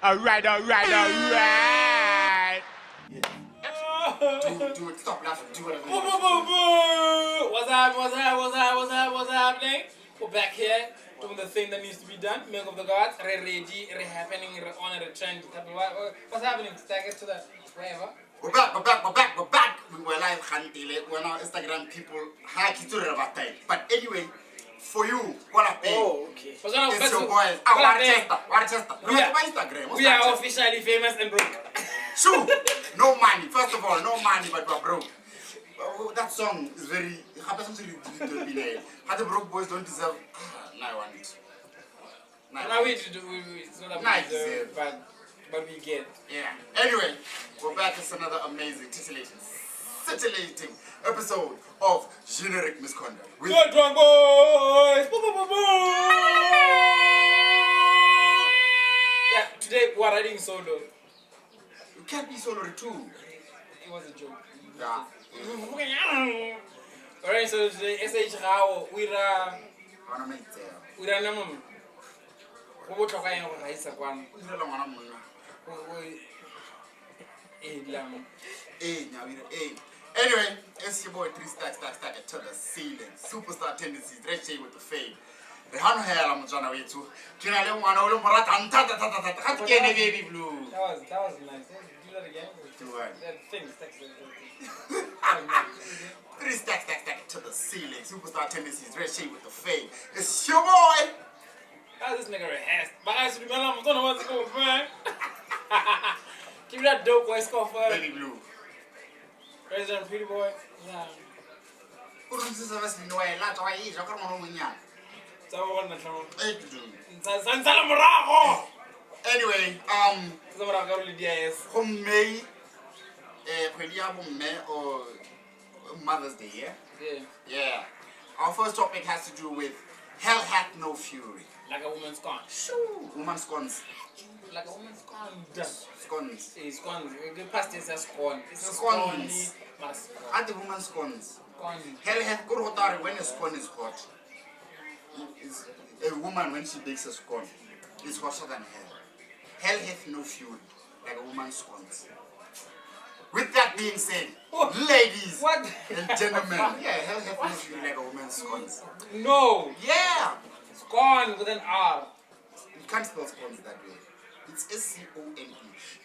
Alright. Do it. Stop laughing. Do whatever. What's happening? We're back here doing the thing that needs to be done. Milk of the gods. Ready, happening, on a trend. What's happening? Stack it to the wherever. We're back. We were live, we're now Instagram people. But anyway, for you, what I pay? Oh, okay. It's your boys. Warchester. We are officially famous and broke. Sure. No money. First of all, no money, but we're broke. That song is very. How the broke boys don't deserve. No, I want it. No, it's not that we deserve, but we get. Yeah. Anyway, we're back. It's another amazing, titillating episode of Generic Misconduct. With Drunk boys! Yeah, today we're riding solo. You can't be solo too. It was a joke. Yeah. We're riding solo today. SH Rao, we're Namum. Who will talk about Raisa Kwan? Anyway, it's your boy 3 stack to the ceiling. Superstar tendencies, red shade with the fade. The hand hair I'm trying to wait to. Baby blue. That was nice. Do that again. Do what? That thing, stack. 3 stack to the ceiling. Superstar tendencies, red shade with the fade. It's your boy. How's this nigga rehearsed? But I should remember, I don't know what's going on. Give me that dope voice call for Baby blue. President Pretty Boy. Yeah. Anyway, or Mother's Day, yeah? Yeah. Our first topic has to do with hell hath no fury. Like a woman's scorned. Shoo. Woman scorns. Like a woman's scorned. Scorns. It's scorned. The past tense says scorn. It's a Scorns. scorny. Are the woman scorns? Scorned. Hell hath good hotari when a scorn is hot. It's a woman when she bakes a scorn is hotter than hell. Hell hath no fury like a woman scorns. With that being said, ladies and gentlemen, yeah, hell hath no fury like a woman scorns. No. Yeah. Scorn with an R. You can't spell scorns that way. It's SCONE. Do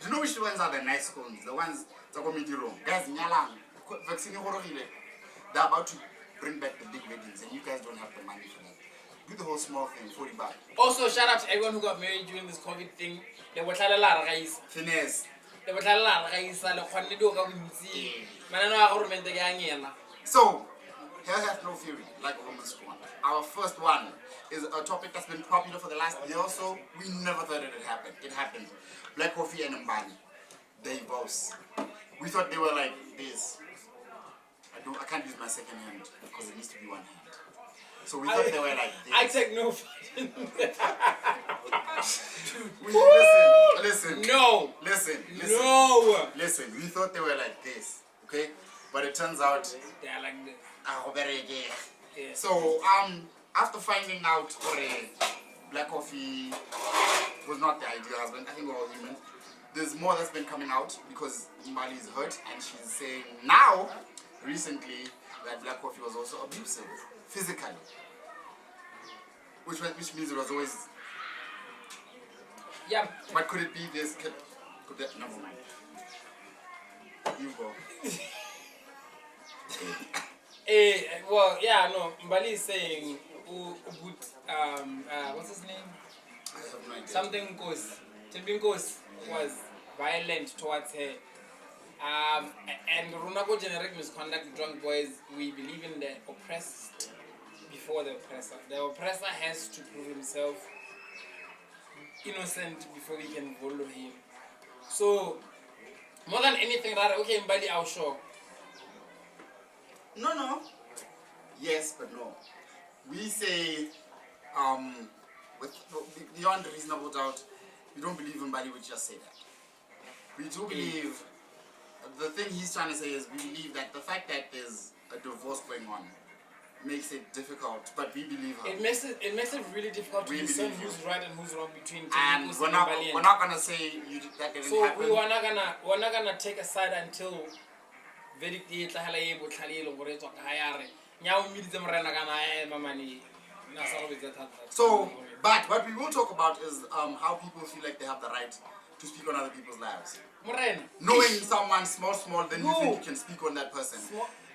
you know which ones are the nice scones? The ones that go me wrong. Guys, vaccine they're about to bring back the big weddings and you guys don't have the money for that. Do the whole small thing, 40 baht. Also, shout out to everyone who got married during this COVID thing. They were telling a lot of guys. Finesse. They were telling a lot of guys. So, hell hath no fury like a woman's scorn. Our first one is a topic that's been popular for the last year or so. We never thought it would happen. It happened. Black Coffee and Mbani. They both. We thought they were like this. I can't use my second hand because it needs to be one hand. So we thought they were like this. I take no Listen. No. Listen. No. Listen, we thought they were like this. Okay? But it turns out They are like this. Yeah. So after finding out Black Coffee was not the ideal husband, I think we're all human. There's more that's been coming out because Mali is hurt and she's saying now, recently, that Black Coffee was also abusive, physically. Which means it was always. Yeah. But could it be this? Could that? Never mind. You go. Well, yeah, no. Mbali is saying, what's his name? I have no idea. Something goes. Timbin goes was violent towards her. And Runako Generic Misconduct, Drunk Boys, we believe in the oppressed before the oppressor. The oppressor has to prove himself innocent before we can follow him. So, more than anything, okay, Mbali, I'll show. No. Yes, but no. We say, with beyond reasonable doubt, we don't believe in Mbali would just say that. We do believe. The thing he's trying to say is we believe that the fact that there's a divorce going on makes it difficult, but we believe her. It makes it really difficult to We discern believe who's right and who's wrong between And Tembinkosi we're and not gonna say that didn't so happen. we're not gonna take a side until verdict e tlagela e botlhale e leng gore e tswa ka ga ya re nya o mmiditse morena kana mamane na sa go betsa thata. So, but what we will talk about is how people feel like they have the right to speak on other people's lives. Morena Knowing someone small, then you No. think you can speak on that person.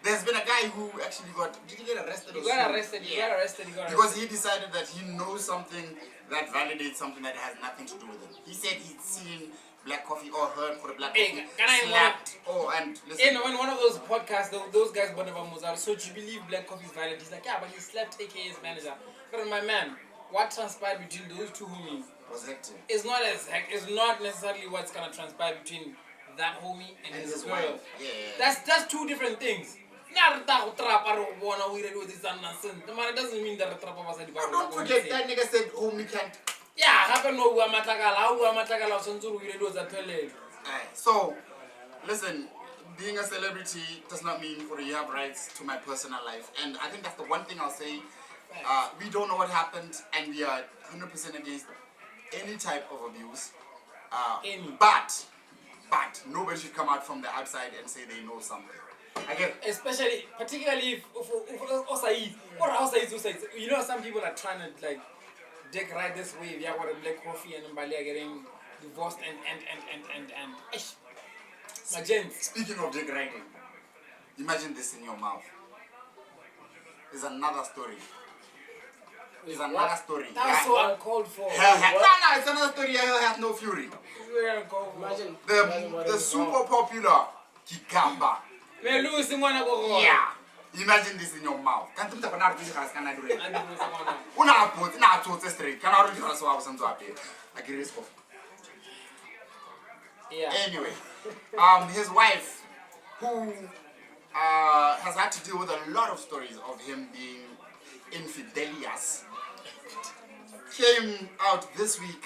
There's been a guy who actually did he get arrested? he or got sued? arrested. Because he decided that he knows something that validates something that has nothing to do with him. He said he'd seen Black Coffee or heard for the Black Coffee can I slapped. Oh, and listen. in one of those podcasts, those guys bought about Mozart. So do you believe Black Coffee is violent? He's like, yeah, but he slapped AKA's manager. But my man, what transpired between those two homies Was hectic. is not necessarily what's gonna transpire between that homie and his girl. wife. Yeah. That's two different things. It doesn't mean that the trap was a Don't forget that nigga said, "Oh, we can't." yeah, happen no matakala So, listen, being a celebrity does not mean for you have rights to my personal life, and I think that's the one thing I'll say. We don't know what happened, and we are 100% against any type of abuse. Any. But nobody should come out from the outside and say they know something. Again, Especially, particularly if Osai, or outside, you know, some people are trying to like dig right this way. Yeah, what a Black Coffee and Mbali are getting divorced and. Eish. My gents. speaking of dick riding, imagine this in your mouth. Is another story. Is another story. That was so uncalled for. Hell hath, no, it's another story. Hell hath no fury. Imagine The super popular Kikamba. Me lose ngwana go. Yeah. Imagine this in your mouth. Can't you tell me how to do it? And it was ngwana. Una put na to straight. Can I already so I was on top here. I get this. Yeah. Anyway, his wife, who has had to deal with a lot of stories of him being infidelious, came out this week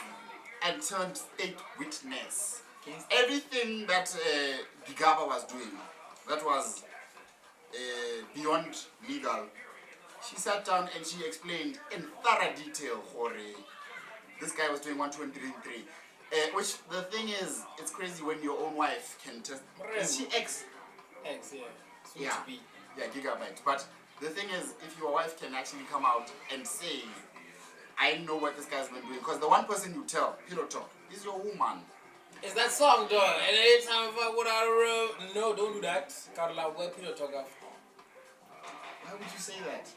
and turned state witness. Everything that Gigaba was doing, that was beyond legal, she sat down and she explained in thorough detail how this guy was doing 1, 2, and 3, and 3. Which the thing is, it's crazy when your own wife can test. Is she ex? X, yeah. Soon Yeah. to be. Yeah, gigabyte. But the thing is, if your wife can actually come out and say, I know what this guy's been doing, because the one person you tell, pillow talk, is your woman. It's that song, though. And anytime if I would have no, don't do that. Carla, where pillow talk after? Why would you say that?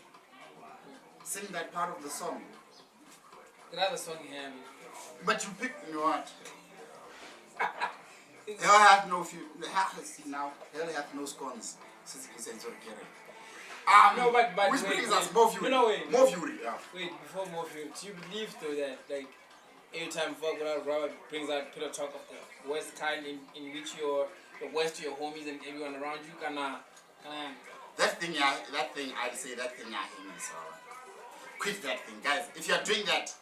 Sing that part of the song. The other song here. But you pick, you know what? Hell hath no few. See now, hell hath no scorns. Since you said it's okay. No, but which wait, brings wait. us more fury. No, wait. More fury, yeah. Wait, before more fury, do you believe though that like every time fuck without Robert brings out pillow talk of the worst kind in which you're the worst to your homies and everyone around you can That thing, I'd say that thing, I hate me, so quit that thing, guys. If you're doing that,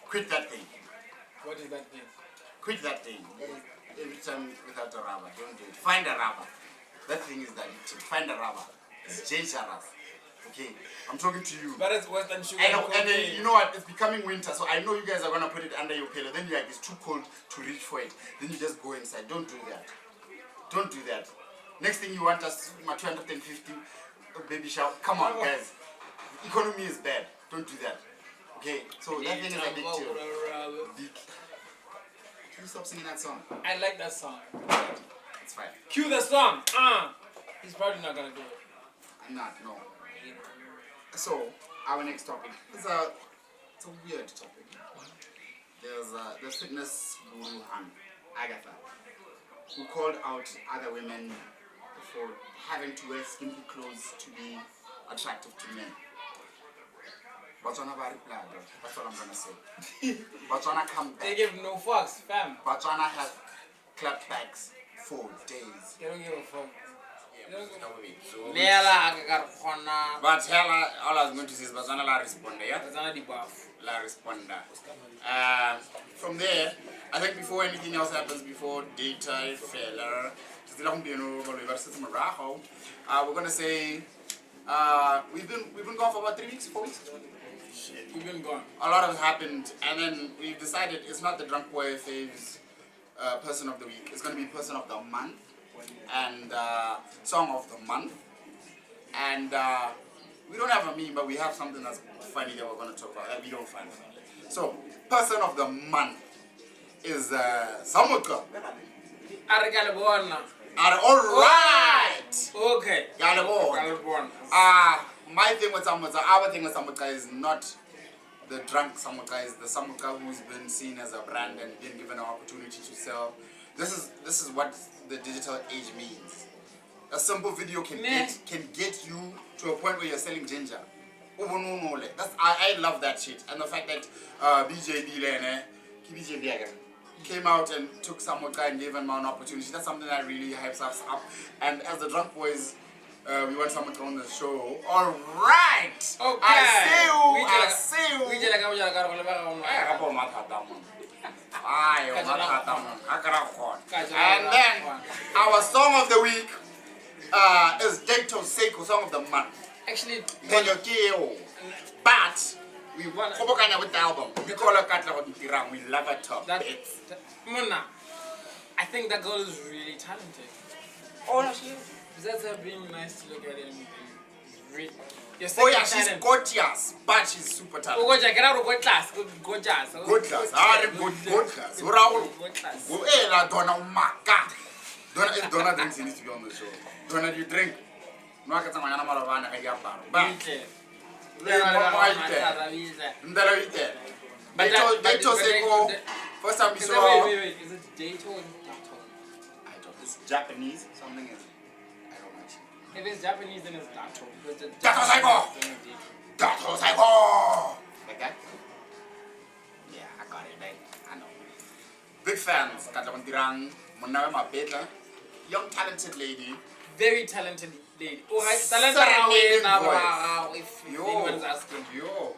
quit that thing. what is that thing? Quit that thing. Every time without a rubber, don't do it. Find a rubber. That thing is addictive. Find a rubber. It's dangerous. Okay, I'm talking to you. But it's worse than sugar. And then, you know what? It's becoming winter, so I know you guys are gonna put it under your pillow. Then you're like, it's too cold to reach for it. Then you just go inside. Don't do that. Don't do that. Next thing you want us, my 250 baby shower. Come on, guys. Economy is bad. Don't do that. Okay, so that thing is addictive. Can you stop singing that song? I like that song. It's fine. Cue the song. He's probably not gonna do it. I'm not, no. So, our next topic is a weird topic. There's the fitness guru Agatha, who called out other women for having to wear skimpy clothes to be attractive to men. Botswana ba reply, bro. That's what I'm gonna say. Botswana come back. They give no fucks, fam. Botswana has clap backs for days. They don't give a fuck. But hell, all I was going to say is Botswana la responde, yeah? La responda. From there, I think before anything else happens, before data fella, we're gonna say We've been gone for about 3 weeks, 4 weeks. Shit, we've been gone. A lot has happened, and then we've decided it's not the Drunk Boy Faves person of the week. It's going to be person of the month and song of the month. And we don't have a meme, but we have something that's funny that we're going to talk about that we don't find funny. So, person of the month is Samoxa. Alright! Okay. My thing with Samoxa, our thing with Samoxa is not the drunk Samoxa, is the Samoxa who's been seen as a brand and been given an opportunity to sell. This is what the digital age means. A simple video can get you to a point where you're selling ginger. I love that shit. And the fact that BJ came out and took Samoxa and gave him an opportunity, that's something that really hypes us up. And as the Drunk Boys, we want someone on the show. Alright! Okay. I see you. And then our song of the week is Dato Seiko, song of the month. Actually, but we want with the album. We call her Katla. We love her top. Mona, I think that girl is really talented. Oh, no, she is. Besides her being nice to look at and really, oh yeah, she's gorgeous, but she's super talented. Good class. Good class. Good class. Donna drinks, needs to be on the show. Donna, you drink? No, I can't Dato Seiko, first time we saw her. Wait, is it Dato or Dato? I don't. It's Japanese. Something is. I don't know. If it's Japanese, then it's Dato. Dato Seiko! Dato Seiko! Like that? Yeah, I got it, right? I know. Big fans. Katlamantirang, Munawe Mapetla. Young, talented lady. Very talented lady. If anyone's asking. Yo.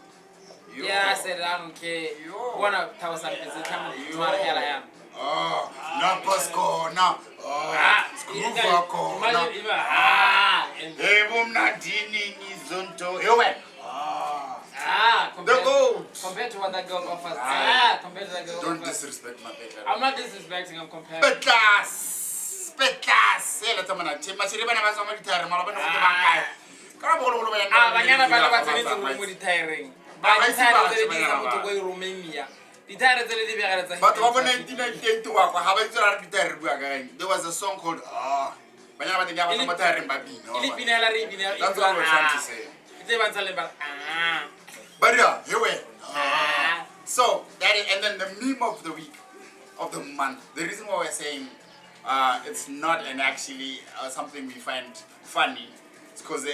Yeah, I said I don't care. One of 1,000 people come to my hell I am. Oh, no Pasco, no. Screwfako, no. The goat. Compared to what that girl offers. Compared to that girl Don't offers. disrespect my better. I'm not disrespecting, I'm comparing. Spetlas. But over 1998, there was a song called That's what we're trying to say. But yeah, here we are. So, that is, and then the meme of the week, of the month. The reason why we're saying it's not an actually something we find funny is because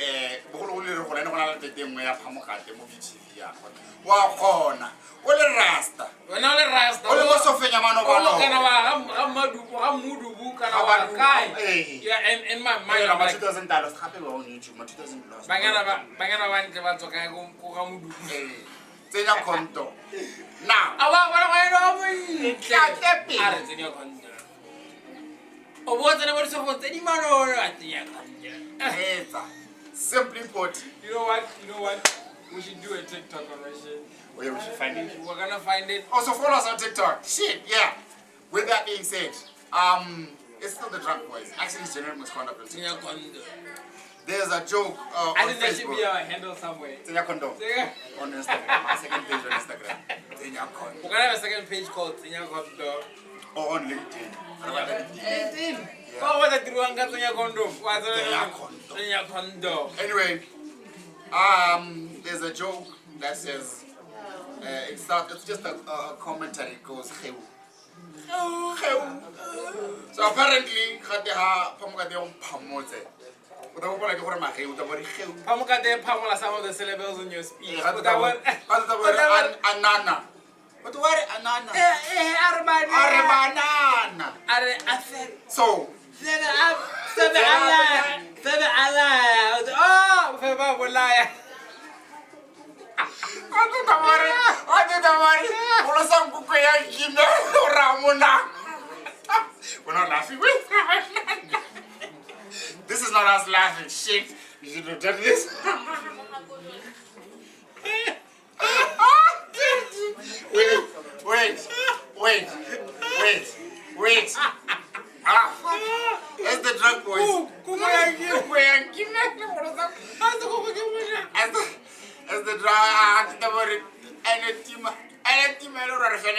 Rasta. When all the rasta, Ole mo so fenya mano ba no. Yeah, in my mind, I'm I'm like $2,000 happy on YouTube, $2,000. Bangana one ke batho ka go mudu. Tsenya konto. Now, Awa mo yi. Are tsenya konto. O botsa le botsa go tsedi mano a tsenya konto. simply put, You know what? We should do a TikTok on that shit. oh yeah, we should find it. We're gonna find it. Also follow us on TikTok. Shit, yeah. With that being said, it's still the Drunk Boys. Actually, it's general misconduct on Tsenya TikTok. konto. There's a joke on I think that should Facebook. be our handle somewhere. Tsenya Kondo. On Instagram. My second page on Instagram. Tsenya Kondo. We're gonna have a second page called Tsenya Kondo. Or on LinkedIn. LinkedIn. Oh, what a Druanga Tsenya Kondo. Tsenya Kondo. Anyway, there's a joke that says, it's just a commentary. It goes, "Heu." So apparently, Pamukate Pamela some of the syllables in your speech. Anana. But what anana? Arbanana. So, we're not laughing. This is not us laughing. Shit. You should have done this. Wait. As the drunk boys. As the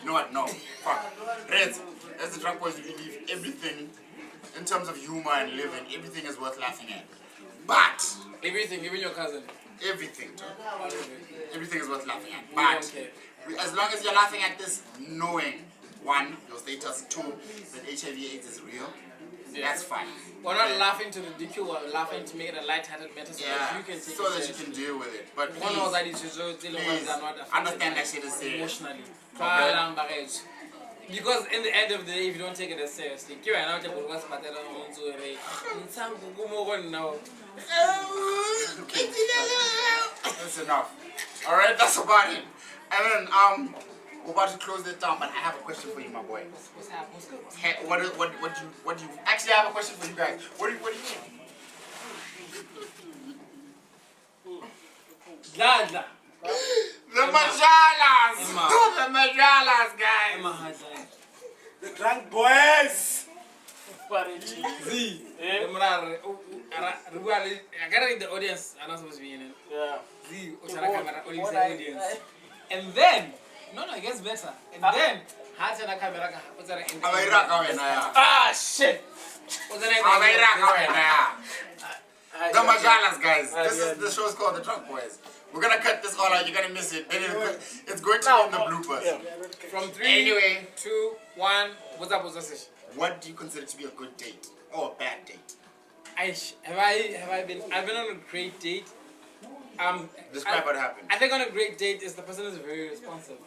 drunk no. Fuck. As the drunk boys, we believe everything in terms of humor and living, everything is worth laughing at. But everything, even your cousin. Everything is worth laughing at. But as long as you're laughing at this, knowing one, your status, two, that HIV/AIDS is real, that's fine. We're not laughing to ridicule, we're laughing to make it a light-hearted matter so that you can take so that you can deal with it. But please, understand that shit is serious. Emotionally. Because in the end of the day, if you don't take it as seriously, that's enough. Alright, that's about it. And then we're about to close this down, but I have a question for you, my boy. What's happening? What's good? Hey, what do you actually, I have a question for you guys. What do you think? The majalas, guys. The drunk boys. I gotta read the audience. I'm not supposed to be in it. Yeah. Audience. And then, no, it gets better. And then, Ah, shit. The majalas, guys. The show's called The Drunk Boys. We're gonna cut this all out. You're gonna miss it. It's going to be in the bloopers. From 3, Anyway, 2, 1. What's up? what do you consider to be a good date or a bad date? I've been on a great date. Describe what happened. I think on a great date is the person is very responsive.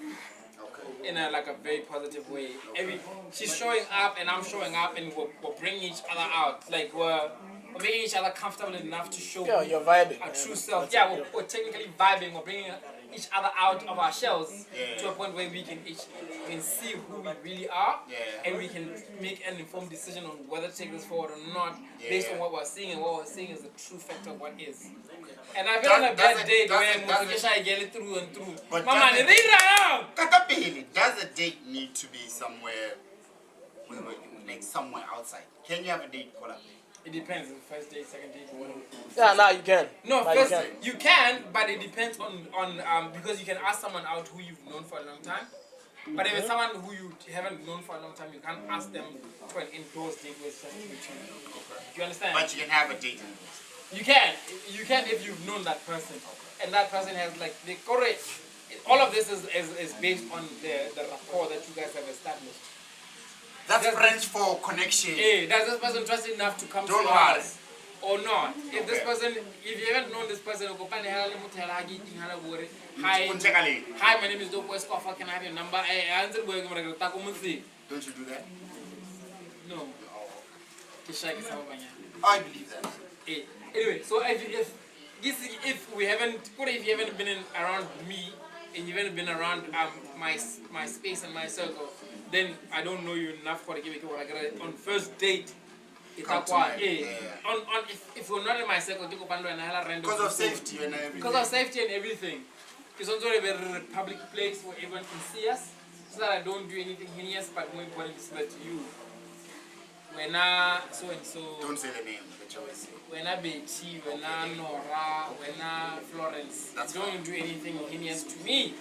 Okay. In a very positive way. She's showing up and I'm showing up and we're bringing each other out. Like we're making each other comfortable enough to show you're vibing. our true self. Yeah, we're technically vibing. We're bringing each other out of our shells to a point where we can see who we really are and we can make an informed decision on whether to take this forward or not based on what we're seeing, and what we're seeing is the true fact of what is. And I've been on a bad date where I get it through and through. But Mama, does a date need to be somewhere, like somewhere outside? Can you have a date? it depends. First date, second date, whatever. Yeah, now you can. No, first you can, but it depends on because you can ask someone out who you've known for a long time. But if it's someone who you haven't known for a long time, you can't ask them to an endorsed date with just you two. Do you understand? But you can have a date. You can if you've known that person, and that person has the correct. All of this is based on the rapport that you guys have established. That's French for connection. Hey, does this person trust enough to come to your house or not? If this person, if you haven't known this person, hi, my name is Dope West Koffa, can I have your number? Don't you do that? No. I believe that. Anyway, so if you haven't been around me and you haven't been around my space and my circle, then I don't know you enough for to give it on first date. If you're not in my circle, because of safety and everything. Because of safety and everything. It's also a very public place where everyone can see us, so that I don't do anything heinous, but more importantly, so that you, when so and so. Don't say the name that you always say. When Betty, when Nora, when Florence, don't do anything heinous to me.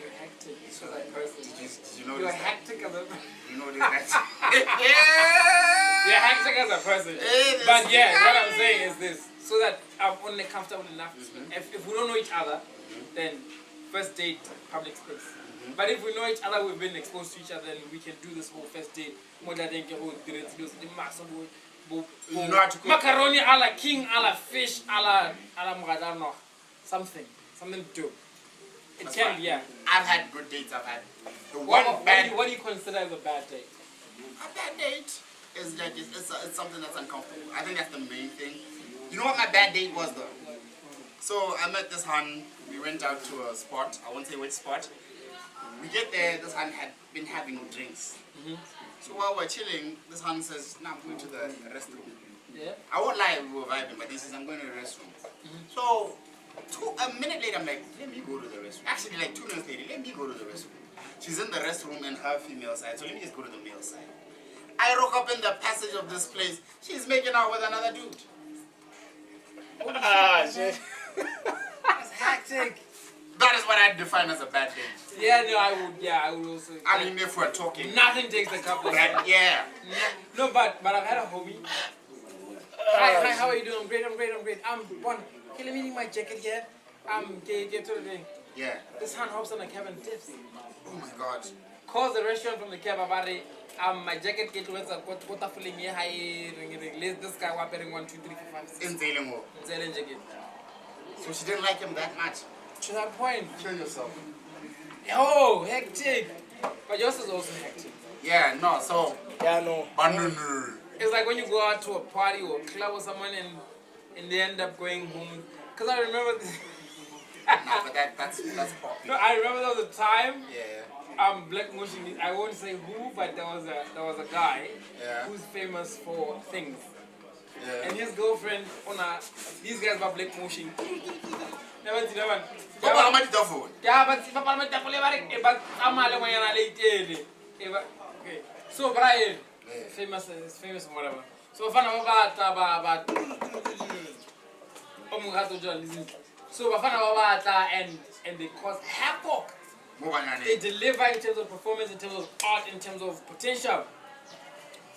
You're hectic as a person. Did you know You're hectic as a person. You know this. You're hectic as a person. But yeah, what I'm saying is this. So that I'm only comfortable enough. If we don't know each other, then first date, public space. But if we know each other, we've been exposed to each other, then we can do this whole first date. Macaroni a la king, a la fish, a la mradano. Something dope. It can be, yeah. I've had good dates. I've had what do you consider as a bad date? A bad date is like it's something that's uncomfortable. I think that's the main thing. You know what my bad date was though? So I met this hun. We went out to a spot. I won't say which spot. We get there. This hun had been having drinks. So while we're chilling, this hun says, "Now I'm going to the restroom." Yeah. I won't lie, we were vibing, but this is I'm going to the restroom. So a minute later, I'm like, let me go to the restroom. Actually, like 2 minutes later, let me go to the restroom. She's in the restroom in her female side, so let me just go to the male side. I rock up in the passage of this place. She's making out with another dude. Ah, shit. It's hectic. That is what I define as a bad day. Yeah, no, I would. Yeah, I would also. I mean, if we're talking. Nothing takes the cup. That, yeah. No, but I've had a homie. Hi, how are you doing? I'm great. One. Okay, let me leave my jacket here. Get to the thing. Yeah. This hand hops on the cab and tips. Oh my God. Calls the restaurant from the cab about it. My jacket get towards a quarter filling here. High ring. This guy whopping 1, 2, 3, 4, 5, 6. In Zeelango. Zelen jacket. So she didn't like him that much. To that point. Kill yourself. Oh, hectic. But yours is also hectic. Yeah, no, so. Yeah, no. It's like when you go out to a party or a club or someone and they end up going home. Because I remember. No, but that's popular. No, I remember there was a time. Yeah. Black Motion. I won't say who, but there was a guy who's famous for things. Yeah. And his girlfriend, these guys were Black Motion. Never did that one. What about my phone? Yeah, but if I'm not but I'm not late. Okay. So Brian, famous for whatever. So if I'm about so and they cause havoc. They deliver in terms of performance, in terms of art, in terms of potential.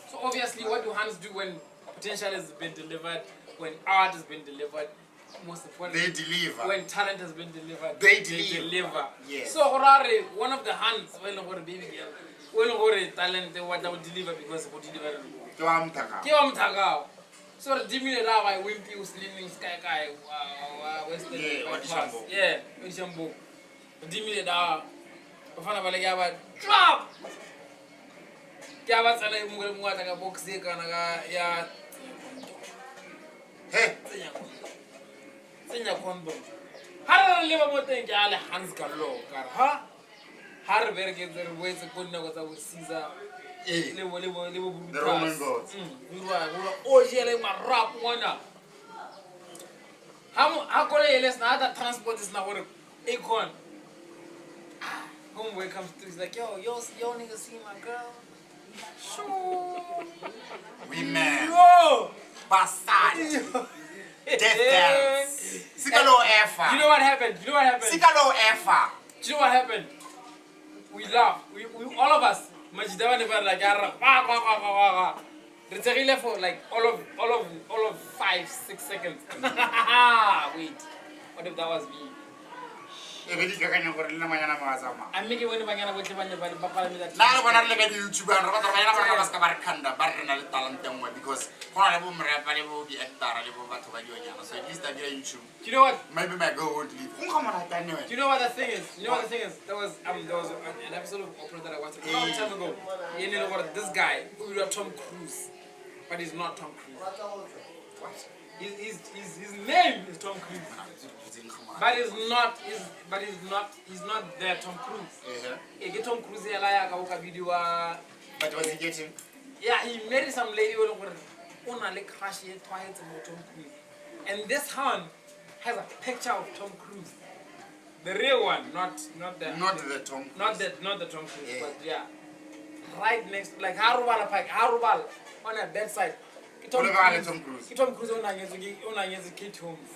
So obviously, what do Hans do when potential has been delivered, when art has been delivered? Most importantly, They deliver. when talent has been delivered, They deliver. Yes. So Horari, one of the hands, when baby girl, when talent, what they will deliver because they deliver. So the dimmy that I went to sleeping sky, Western. Yeah, Wishambo. The dimmy that I drop. Gabas and I move like a box, yeah. Hey. Senya condom. How do you live about the hands can low, huh? How do you get the ways of good now with Caesar? The Roman gods. Oh, yeah, like my rap one. How could I listen? Other transport is not what Acorn. Homeboy comes through, he's like, yo, nigga see my girl? Sure. Women. Yo! Bastard. Death dance. Sikalo Efa. You know what happened? Sikalo Efa. Do you know what happened? We laughed. We all of us. Majidawa never like Retire for like all of 5, 6 seconds. Wait. What if that was me? I make it when I'm with YouTube because so at least I get YouTube. Do you know what? Maybe my girl won't leave. Do you know what the thing is? There was an episode of Opera that I watched a long time ago. You know what? This guy who was Tom Cruise, but he's not Tom Cruise. What? His name is Tom Cruise. But he's not there Tom Cruise. He get Tom Cruise video. But was he getting? Yeah, he married some lady who crush twice about Tom Cruise. And this hand has a picture of Tom Cruise. The real one, not the Tom Cruise. Not the Tom Cruise, but yeah. Right next, like Harubal on a bedside. Tom Cruise. Tom Cruise on Kate Holmes.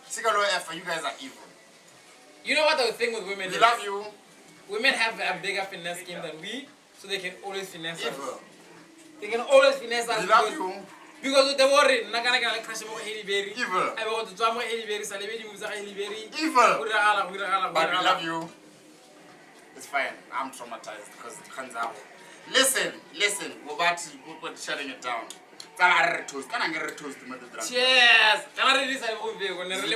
Sikalo Efa, you guys are evil. You know what the thing with women We is? love you. Women have a bigger finesse game than we, so they can always finesse us. Evil. They can always finesse us. We love you. Because they worry, like crash about Haley Berry. Evil. I want to drama Haley Berry, Saliveri Musa Haley Berry. Evil. But we love you. It's fine. I'm traumatized because it comes out. Listen. We're about to shutting it down. Toast. Can I get a toast to my drunk? Cheers! Can I release a movie when they're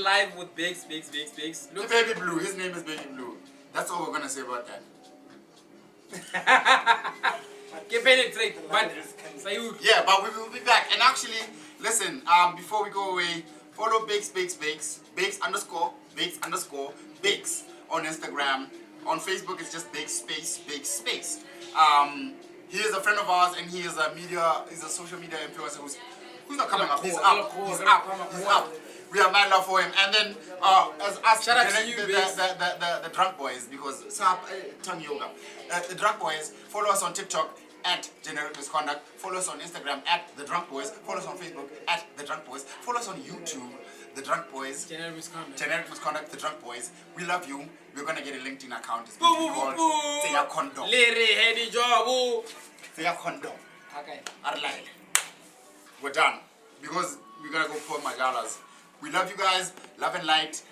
live with Bakes? The Baby Blue. His name is Baby Blue. That's all we're gonna say about that. Penetrate, but yeah, but we will be back. And actually, listen, before we go away, follow Bakes _ Bakes on Instagram. On Facebook, it's just Bakes space. He is a friend of ours, and he's a social media influencer who's not coming up. He's up. He's up. He's up. We have mad love for him. And then as us, Shout out to you, the drunk boys, because tongue yoga. The drunk boys, follow us on TikTok at Generic Misconduct. Follow us on Instagram at The Drunk Boys. Follow us on Facebook at The Drunk Boys. Follow us on YouTube, The Drunk Boys. Generic Misconduct. Generic Misconduct, The Drunk Boys. We love you. We're gonna get a LinkedIn account. It's going to be called Teya Condom. Lere heady job. Teya Condom. Okay. Arlyle. We're done. Because we're gonna go pour Majalas. We love you guys. Love and light.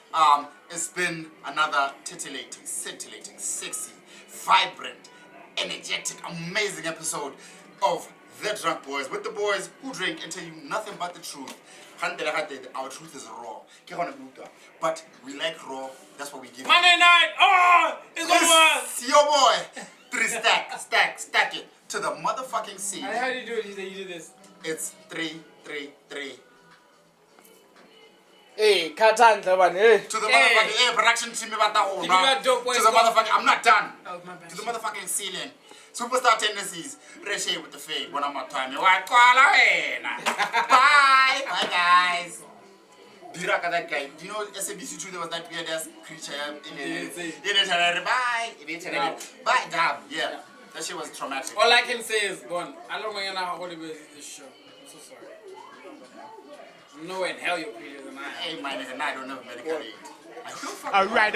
It's been another titillating, scintillating, sexy, vibrant, energetic, amazing episode of The Drunk Boys with the boys who drink and tell you nothing but the truth. Our truth is raw. But we like raw. That's what we give. Monday night. Oh, it's gonna work. It's your boy. 3 stack it to the motherfucking sea. How do you do it? You do this. It's 3, 3, 3. Hey, Katanda, man. Hey. To the motherfucking production team about that whole. Did you got dope boys To the go? motherfucking. I'm not done. Oh, my bad. To the motherfucking ceiling. Superstar tendencies. Reshe with the fade. One of my time. Bye. Bye, guys. Biraka, that guy. Do you know SABC2 there was that weird ass creature in it? Bye. Bye, Dab. Yeah. That shit was traumatic. All I can say is gone. I don't know how old it is this show. I'm so sorry. No in hell you're prettier than I am. Hey, my nigga, I don't know medical aid. Alright.